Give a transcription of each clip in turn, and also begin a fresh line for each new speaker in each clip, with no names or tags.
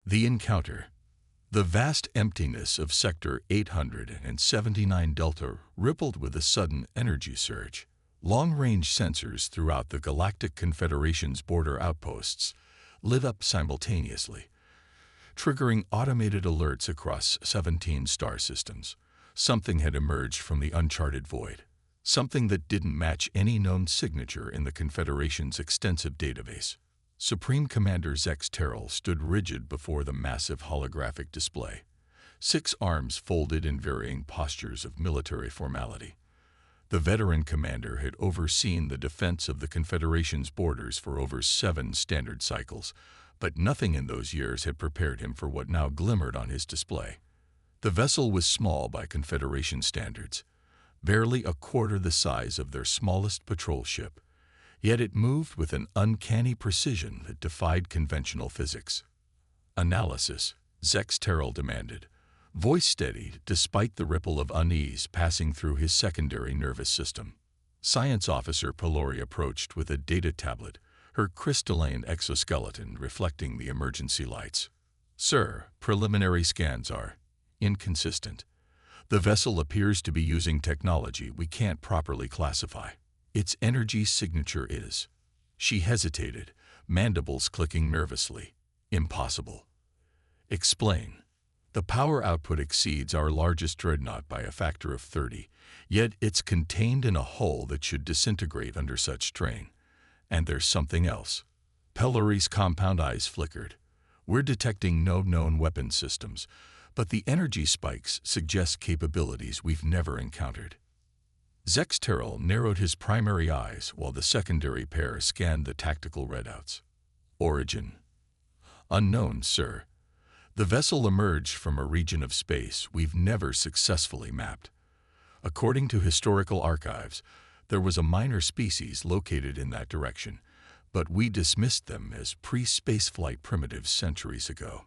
The encounter. The vast emptiness of Sector 879 Delta rippled with a sudden energy surge. Long-range sensors throughout the Galactic Confederation's border outposts lit up simultaneously, triggering automated alerts across 17 star systems. Something had emerged from the uncharted void, something that didn't match any known signature in the Confederation's extensive database. Supreme Commander Zex Terrell stood rigid before the massive holographic display, 6 arms folded in varying postures of military formality. The veteran commander had overseen the defense of the Confederation's borders for over 7 standard cycles, but nothing in those years had prepared him for what now glimmered on his display. The vessel was small by Confederation standards, barely a quarter the size of their smallest patrol ship, yet it moved with an uncanny precision that defied conventional physics. Analysis, Zex Terrell demanded, voice steadied despite the ripple of unease passing through his secondary nervous system. Science Officer Pelori approached with a data tablet, her crystalline exoskeleton reflecting the emergency lights. Sir, preliminary scans are inconsistent. The vessel appears to be using technology we can't properly classify. Its energy signature is. She hesitated, mandibles clicking nervously. Impossible. Explain. The power output exceeds our largest dreadnought by a factor of 30, yet it's contained in a hull that should disintegrate under such strain. And there's something else. Pelori's compound eyes flickered. We're detecting no known weapon systems, but the energy spikes suggest capabilities we've never encountered. Zex Terrell narrowed his primary eyes while the secondary pair scanned the tactical readouts. Origin. Unknown, sir. The vessel emerged from a region of space we've never successfully mapped. According to historical archives, there was a minor species located in that direction, but we dismissed them as pre-spaceflight primitives centuries ago.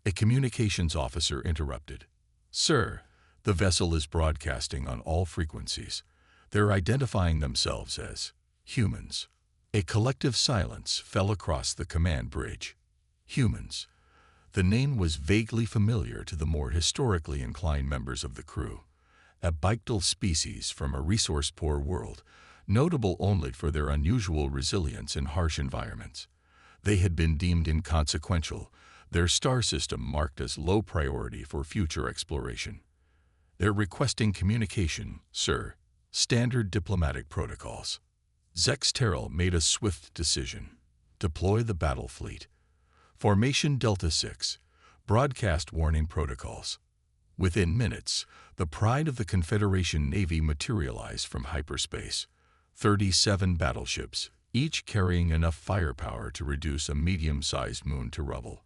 A communications officer interrupted. Sir, the vessel is broadcasting on all frequencies. They're identifying themselves as humans. A collective silence fell across the command bridge. Humans. The name was vaguely familiar to the more historically inclined members of the crew. A bictal species from a resource-poor world, notable only for their unusual resilience in harsh environments. They had been deemed inconsequential, their star system marked as low priority for future exploration. They're requesting communication, sir. Standard diplomatic protocols. Zex Terrell made a swift decision. Deploy the battle fleet. Formation Delta 6. Broadcast warning protocols. Within minutes, the pride of the Confederation Navy materialized from hyperspace. 37 battleships, each carrying enough firepower to reduce a medium-sized moon to rubble.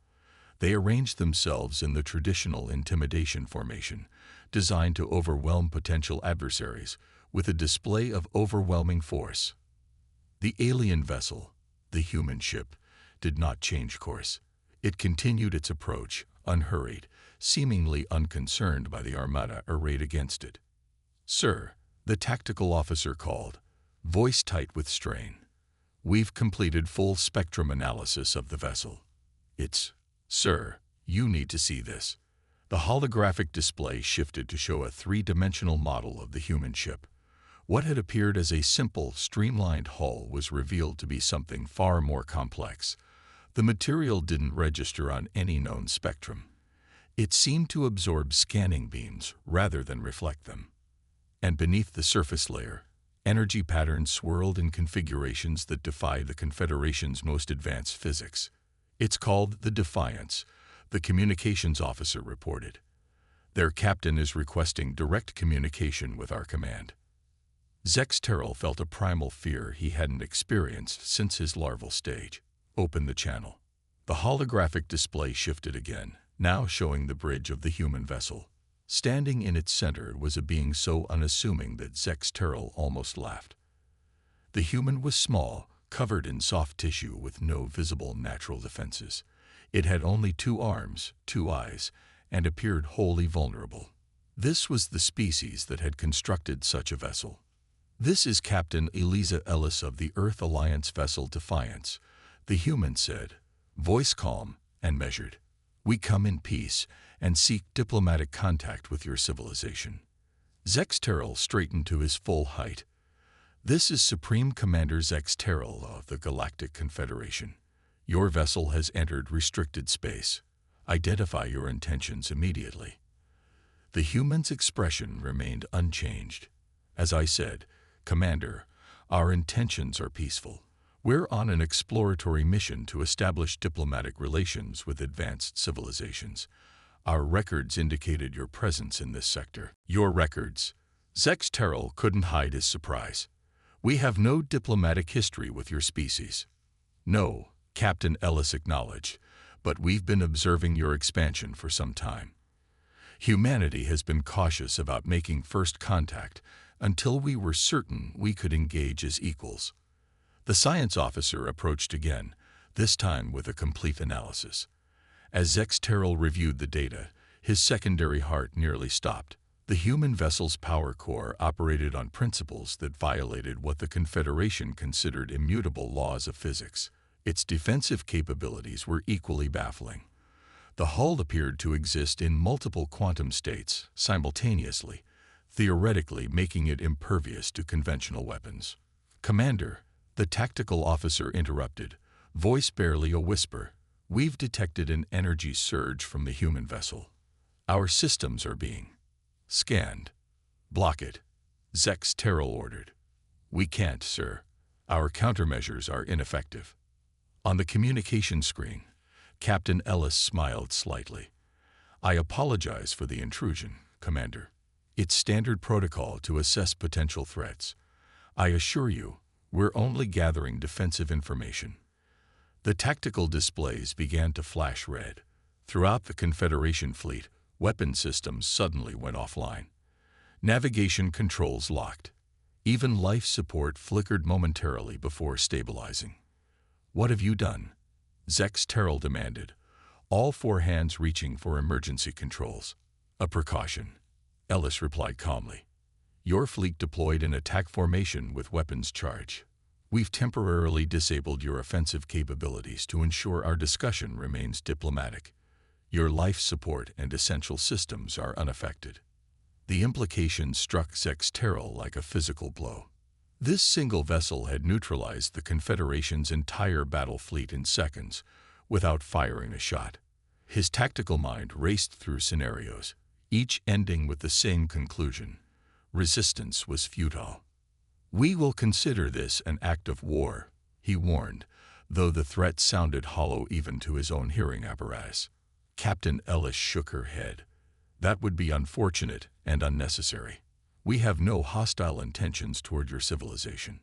They arranged themselves in the traditional intimidation formation, designed to overwhelm potential adversaries with a display of overwhelming force. The alien vessel, the human ship, did not change course. It continued its approach, unhurried, seemingly unconcerned by the armada arrayed against it. Sir, the tactical officer called, voice tight with strain. We've completed full spectrum analysis of the vessel. Sir, you need to see this. The holographic display shifted to show a 3-dimensional model of the human ship. What had appeared as a simple, streamlined hull was revealed to be something far more complex. The material didn't register on any known spectrum. It seemed to absorb scanning beams rather than reflect them. And beneath the surface layer, energy patterns swirled in configurations that defy the Confederation's most advanced physics. It's called the Defiance, the communications officer reported. Their captain is requesting direct communication with our command. Zex Terrell felt a primal fear he hadn't experienced since his larval stage. Open the channel. The holographic display shifted again, now showing the bridge of the human vessel. Standing in its center was a being so unassuming that Zex Terrell almost laughed. The human was small, covered in soft tissue with no visible natural defenses. It had only 2 arms, 2 eyes, and appeared wholly vulnerable. This was the species that had constructed such a vessel. This is Captain Eliza Ellis of the Earth Alliance vessel Defiance, the human said, voice calm and measured. We come in peace and seek diplomatic contact with your civilization." Zex Terrell straightened to his full height. "This is Supreme Commander Zex Terrell of the Galactic Confederation. Your vessel has entered restricted space. Identify your intentions immediately." The human's expression remained unchanged. "As I said, Commander, our intentions are peaceful. We're on an exploratory mission to establish diplomatic relations with advanced civilizations. Our records indicated your presence in this sector." "Your records?" Zex Terrell couldn't hide his surprise. "We have no diplomatic history with your species." "No," Captain Ellis acknowledged, "but we've been observing your expansion for some time. Humanity has been cautious about making first contact until we were certain we could engage as equals." The science officer approached again, this time with a complete analysis. As Zex Terrell reviewed the data, his secondary heart nearly stopped. The human vessel's power core operated on principles that violated what the Confederation considered immutable laws of physics. Its defensive capabilities were equally baffling. The hull appeared to exist in multiple quantum states simultaneously, theoretically making it impervious to conventional weapons. "Commander," the tactical officer interrupted, voice barely a whisper, "we've detected an energy surge from the human vessel. Our systems are being scanned." "Block it," Zex Terrell ordered. "We can't, sir. Our countermeasures are ineffective." On the communication screen, Captain Ellis smiled slightly. "I apologize for the intrusion, Commander. It's standard protocol to assess potential threats. I assure you, we're only gathering defensive information." The tactical displays began to flash red. Throughout the Confederation fleet, weapon systems suddenly went offline. Navigation controls locked. Even life support flickered momentarily before stabilizing. "What have you done?" Zex Terrell demanded, all four hands reaching for emergency controls. "A precaution," Ellis replied calmly. "Your fleet deployed in attack formation with weapons charge. We've temporarily disabled your offensive capabilities to ensure our discussion remains diplomatic. Your life support and essential systems are unaffected." The implication struck Zex Terrell like a physical blow. This single vessel had neutralized the Confederation's entire battle fleet in seconds, without firing a shot. His tactical mind raced through scenarios, each ending with the same conclusion: resistance was futile. "We will consider this an act of war," he warned, though the threat sounded hollow even to his own hearing apparatus. Captain Ellis shook her head. "That would be unfortunate and unnecessary. We have no hostile intentions toward your civilization.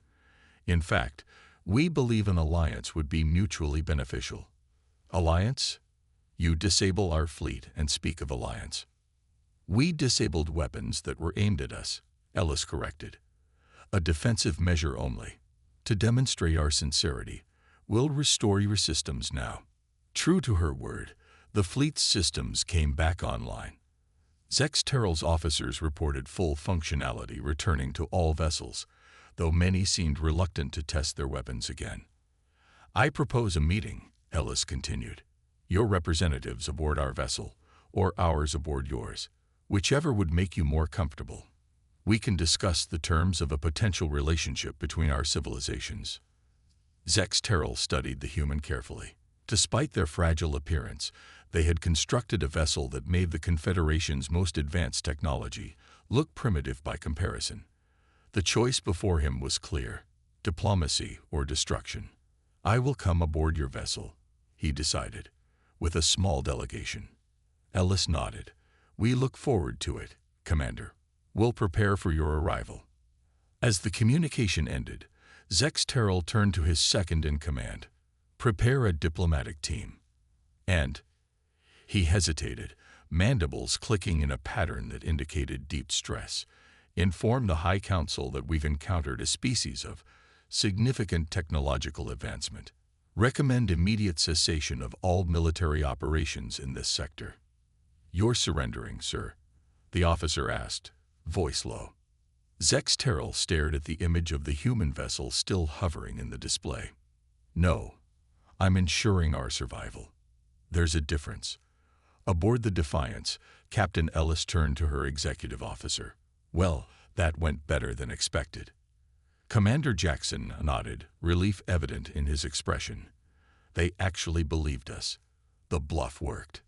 In fact, we believe an alliance would be mutually beneficial." "Alliance? You disable our fleet and speak of alliance." "We disabled weapons that were aimed at us," Ellis corrected. "A defensive measure only. To demonstrate our sincerity, we'll restore your systems now." True to her word, the fleet's systems came back online. Zex Terrell's officers reported full functionality returning to all vessels, though many seemed reluctant to test their weapons again. "I propose a meeting," Ellis continued. "Your representatives aboard our vessel, or ours aboard yours, whichever would make you more comfortable. We can discuss the terms of a potential relationship between our civilizations." Zex Terrell studied the human carefully. Despite their fragile appearance, they had constructed a vessel that made the Confederation's most advanced technology look primitive by comparison. The choice before him was clear: diplomacy or destruction. "I will come aboard your vessel," he decided, "with a small delegation." Ellis nodded. "We look forward to it, Commander. We'll prepare for your arrival." As the communication ended, Zex Terrell turned to his second-in-command. "Prepare a diplomatic team." And he hesitated, mandibles clicking in a pattern that indicated deep stress. "Inform the High Council that we've encountered a species of significant technological advancement. Recommend immediate cessation of all military operations in this sector." "You're surrendering, sir?" the officer asked, voice low. Zex Terrell stared at the image of the human vessel still hovering in the display. "No, I'm ensuring our survival. There's a difference. Aboard the Defiance, Captain Ellis turned to her executive officer. "Well, that went better than expected." Commander Jackson nodded, relief evident in his expression. "They actually believed us. The bluff worked."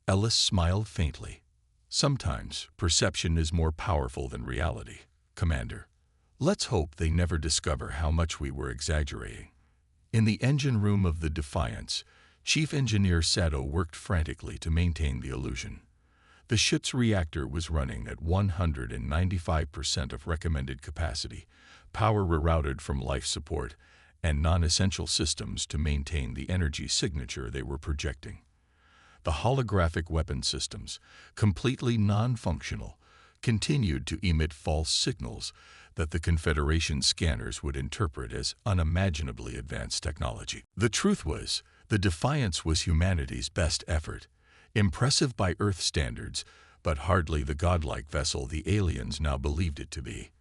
Ellis smiled faintly. "Sometimes perception is more powerful than reality, Commander. Let's hope they never discover how much we were exaggerating." In the engine room of the Defiance, Chief Engineer Sato worked frantically to maintain the illusion. The ship's reactor was running at 195% of recommended capacity, power rerouted from life support and non-essential systems to maintain the energy signature they were projecting. The holographic weapon systems, completely non-functional, continued to emit false signals that the Confederation scanners would interpret as unimaginably advanced technology. The truth was, the Defiance was humanity's best effort, impressive by Earth standards, but hardly the godlike vessel the aliens now believed it to be.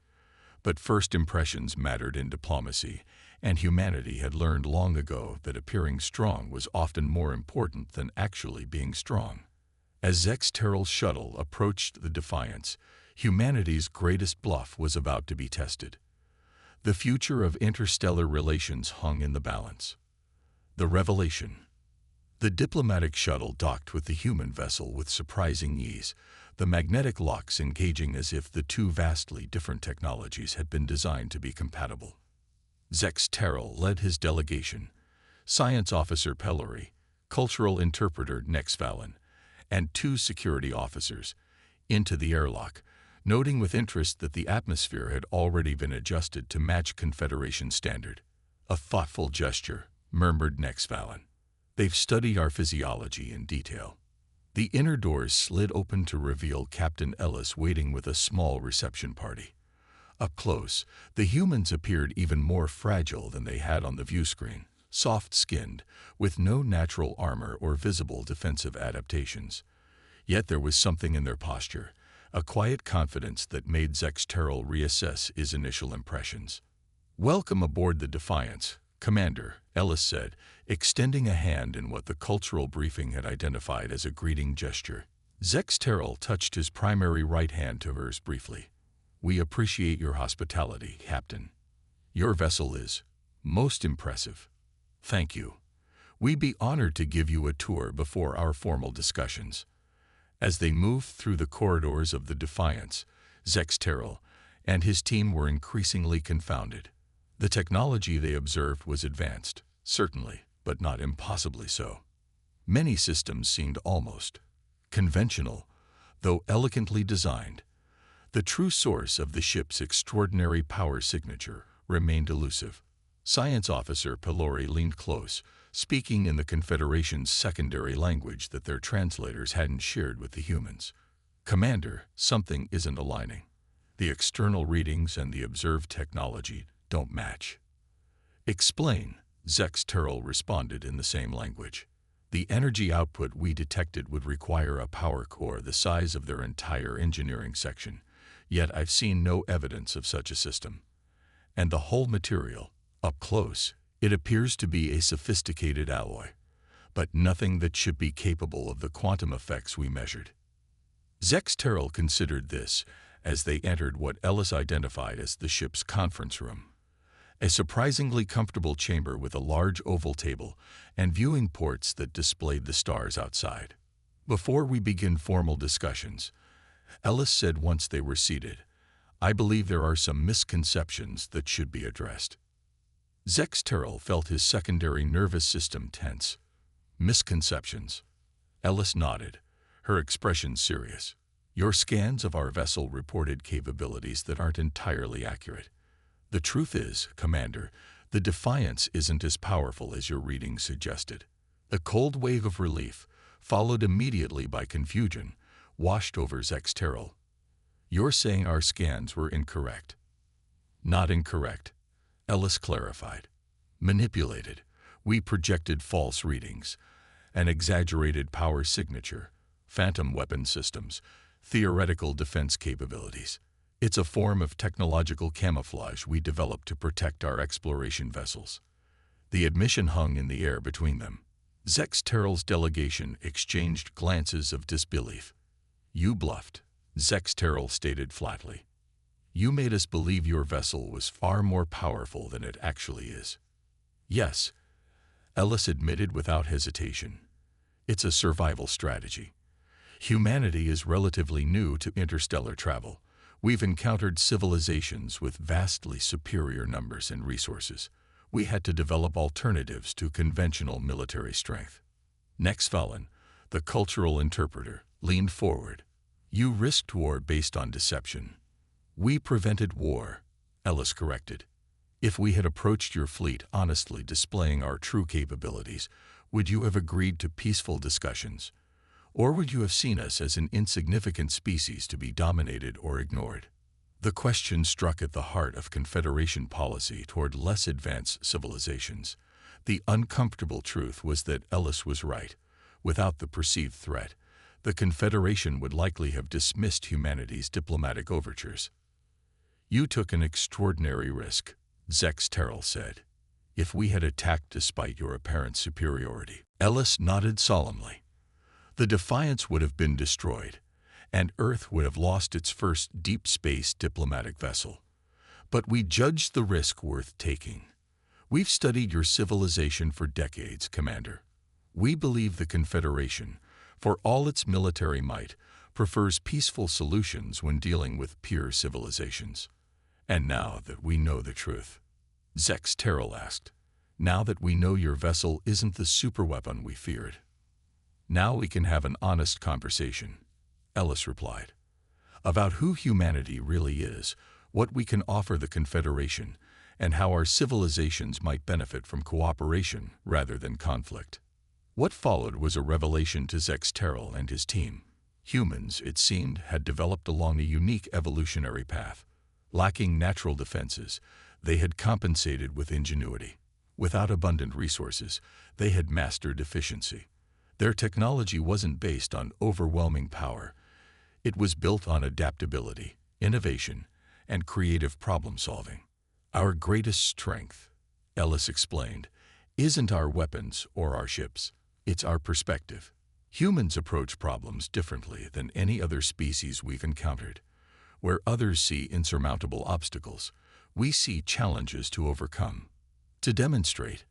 But first impressions mattered in diplomacy, and humanity had learned long ago that appearing strong was often more important than actually being strong. As Zex Terrell's shuttle approached the Defiance, humanity's greatest bluff was about to be tested. The future of interstellar relations hung in the balance. The revelation. The diplomatic shuttle docked with the human vessel with surprising ease, the magnetic locks engaging as if the two vastly different technologies had been designed to be compatible. Zex Terrell led his delegation, Science Officer Pellery, Cultural Interpreter Nexvalin, and 2 security officers, into the airlock, noting with interest that the atmosphere had already been adjusted to match Confederation standard. "A thoughtful gesture," murmured Nexvalin. "They've studied our physiology in detail." The inner doors slid open to reveal Captain Ellis waiting with a small reception party. Up close, the humans appeared even more fragile than they had on the view screen, soft-skinned, with no natural armor or visible defensive adaptations. Yet there was something in their posture, a quiet confidence that made Zex Terrell reassess his initial impressions. "Welcome aboard the Defiance, Commander," Ellis said, extending a hand in what the cultural briefing had identified as a greeting gesture. Zex Terrell touched his primary right hand to hers briefly. "We appreciate your hospitality, Captain. Your vessel is most impressive. Thank you. We'd be honored to give you a tour before our formal discussions." As they moved through the corridors of the Defiance, Zex Terrell and his team were increasingly confounded. The technology they observed was advanced, certainly, but not impossibly so. Many systems seemed almost conventional, though elegantly designed. The true source of the ship's extraordinary power signature remained elusive. Science Officer Pellery leaned close, speaking in the Confederation's secondary language that their translators hadn't shared with the humans. "Commander, something isn't aligning. The external readings and the observed technology don't match." "Explain," Zex Terrell responded in the same language. "The energy output we detected would require a power core the size of their entire engineering section, yet I've seen no evidence of such a system. And the whole material, up close, it appears to be a sophisticated alloy, but nothing that should be capable of the quantum effects we measured." Zex Terrell considered this as they entered what Ellis identified as the ship's conference room, a surprisingly comfortable chamber with a large oval table and viewing ports that displayed the stars outside. "Before we begin formal discussions," Ellis said once they were seated, "I believe there are some misconceptions that should be addressed." Zex Terrell felt his secondary nervous system tense. "Misconceptions?" Ellis nodded, her expression serious. "Your scans of our vessel reported capabilities that aren't entirely accurate. The truth is, Commander, the Defiance isn't as powerful as your readings suggested." A cold wave of relief, followed immediately by confusion, washed over Zex Terrell. "You're saying our scans were incorrect?" "Not incorrect," Ellis clarified. "Manipulated. We projected false readings, an exaggerated power signature, phantom weapon systems, theoretical defense capabilities. It's a form of technological camouflage we developed to protect our exploration vessels." The admission hung in the air between them. Zex Terrell's delegation exchanged glances of disbelief. "You bluffed," Zex Terrell stated flatly. "You made us believe your vessel was far more powerful than it actually is." "Yes," Ellis admitted without hesitation. "It's a survival strategy. Humanity is relatively new to interstellar travel. We've encountered civilizations with vastly superior numbers and resources. We had to develop alternatives to conventional military strength." Nextvallen, the cultural interpreter, leaned forward. "You risked war based on deception." "We prevented war," Ellis corrected. "If we had approached your fleet honestly displaying our true capabilities, would you have agreed to peaceful discussions? Or would you have seen us as an insignificant species to be dominated or ignored?" The question struck at the heart of Confederation policy toward less advanced civilizations. The uncomfortable truth was that Ellis was right. Without the perceived threat, the Confederation would likely have dismissed humanity's diplomatic overtures. "You took an extraordinary risk," Zex Terrell said. "If we had attacked despite your apparent superiority," Ellis nodded solemnly, "the Defiance would have been destroyed, and Earth would have lost its first deep space diplomatic vessel. But we judged the risk worth taking. We've studied your civilization for decades, Commander. We believe the Confederation, for all its military might, prefers peaceful solutions when dealing with peer civilizations." "And now that we know the truth," Zex Terrell asked, "now that we know your vessel isn't the superweapon we feared, now we can have an honest conversation," Ellis replied, "about who humanity really is, what we can offer the Confederation, and how our civilizations might benefit from cooperation rather than conflict." What followed was a revelation to Zex Terrell and his team. Humans, it seemed, had developed along a unique evolutionary path. Lacking natural defenses, they had compensated with ingenuity. Without abundant resources, they had mastered efficiency. Their technology wasn't based on overwhelming power. It was built on adaptability, innovation, and creative problem-solving. "Our greatest strength," Ellis explained, "isn't our weapons or our ships. It's our perspective. Humans approach problems differently than any other species we've encountered. Where others see insurmountable obstacles, we see challenges to overcome." To demonstrate,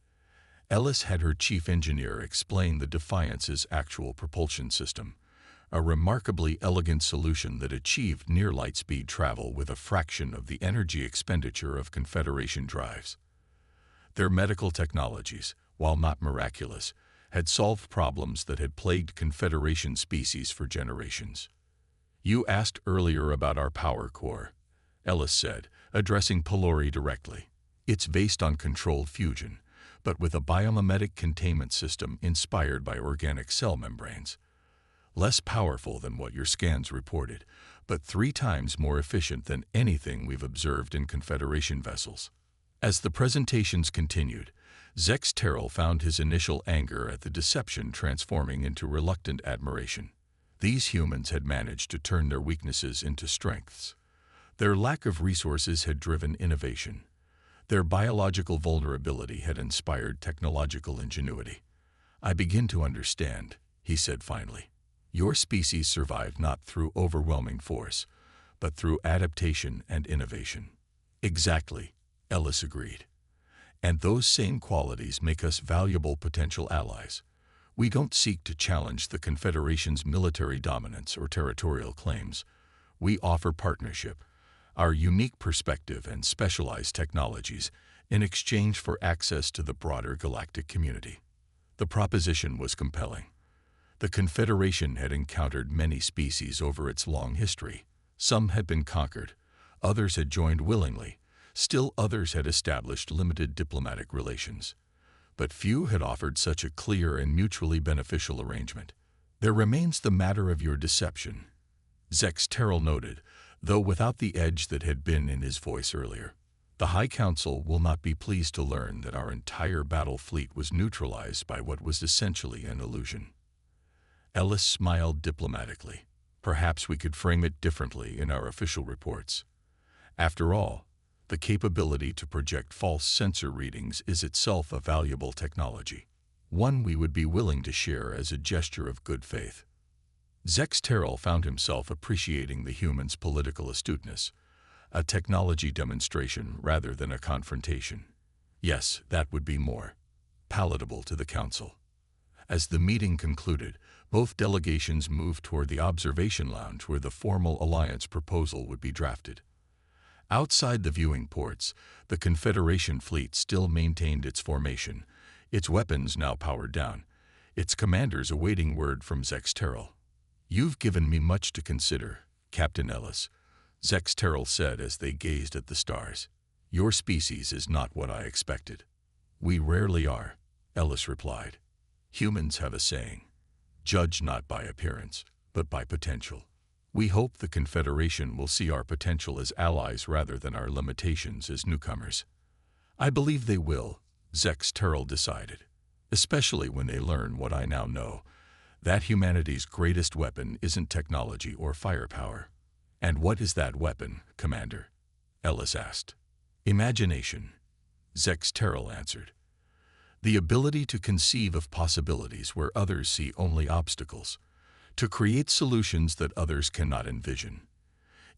Ellis had her chief engineer explain the Defiance's actual propulsion system, a remarkably elegant solution that achieved near-light-speed travel with a fraction of the energy expenditure of Confederation drives. Their medical technologies, while not miraculous, had solved problems that had plagued Confederation species for generations. "You asked earlier about our power core," Ellis said, addressing Pelori directly. "It's based on controlled fusion, but with a biomimetic containment system inspired by organic cell membranes. Less powerful than what your scans reported, but 3 times more efficient than anything we've observed in Confederation vessels." As the presentations continued, Zex Terrell found his initial anger at the deception transforming into reluctant admiration. These humans had managed to turn their weaknesses into strengths. Their lack of resources had driven innovation. Their biological vulnerability had inspired technological ingenuity. "I begin to understand," he said finally. "Your species survived not through overwhelming force, but through adaptation and innovation." "Exactly," Ellis agreed. "And those same qualities make us valuable potential allies. We don't seek to challenge the Confederation's military dominance or territorial claims. We offer partnership, our unique perspective and specialized technologies, in exchange for access to the broader galactic community." The proposition was compelling. The Confederation had encountered many species over its long history. Some had been conquered, others had joined willingly, still others had established limited diplomatic relations. But few had offered such a clear and mutually beneficial arrangement. "There remains the matter of your deception," Zex Terrell noted, though without the edge that had been in his voice earlier. "The High Council will not be pleased to learn that our entire battle fleet was neutralized by what was essentially an illusion." Ellis smiled diplomatically. "Perhaps we could frame it differently in our official reports. After all, the capability to project false sensor readings is itself a valuable technology." one we would be willing to share as a gesture of good faith. Zex Terrell found himself appreciating the human's political astuteness, a technology demonstration rather than a confrontation. Yes, that would be more palatable to the Council. As the meeting concluded, both delegations moved toward the observation lounge where the formal alliance proposal would be drafted. Outside the viewing ports, the Confederation fleet still maintained its formation, its weapons now powered down, its commanders awaiting word from Zex Terrell. "You've given me much to consider, Captain Ellis," Zex Terrell said as they gazed at the stars. "Your species is not what I expected." "We rarely are," Ellis replied. "Humans have a saying, judge not by appearance, but by potential. We hope the Confederation will see our potential as allies rather than our limitations as newcomers." "I believe they will," Zex Terrell decided, "especially when they learn what I now know, that humanity's greatest weapon isn't technology or firepower." "And what is that weapon, Commander?" Ellis asked. "Imagination," Zex Terrell answered. "The ability to conceive of possibilities where others see only obstacles, to create solutions that others cannot envision.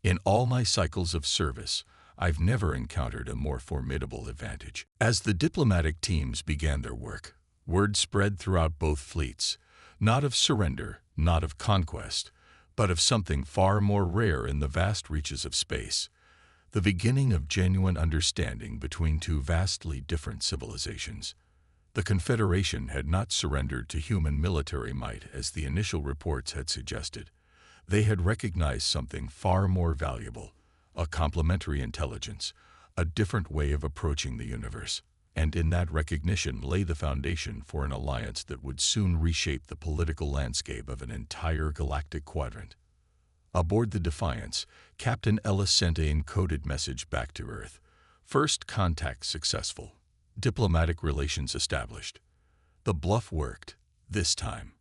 In all my cycles of service, I've never encountered a more formidable advantage." As the diplomatic teams began their work, word spread throughout both fleets, not of surrender, not of conquest, but of something far more rare in the vast reaches of space, the beginning of genuine understanding between two vastly different civilizations. The Confederation had not surrendered to human military might as the initial reports had suggested. They had recognized something far more valuable, a complementary intelligence, a different way of approaching the universe. And in that recognition lay the foundation for an alliance that would soon reshape the political landscape of an entire galactic quadrant. Aboard the Defiance, Captain Ellis sent an encoded message back to Earth. "First contact successful. Diplomatic relations established. The bluff worked, this time.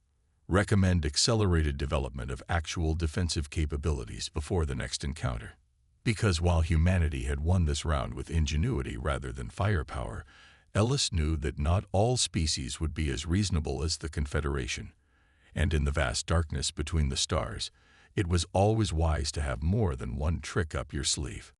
Recommend accelerated development of actual defensive capabilities before the next encounter." Because while humanity had won this round with ingenuity rather than firepower, Ellis knew that not all species would be as reasonable as the Confederation. And in the vast darkness between the stars, it was always wise to have more than one trick up your sleeve.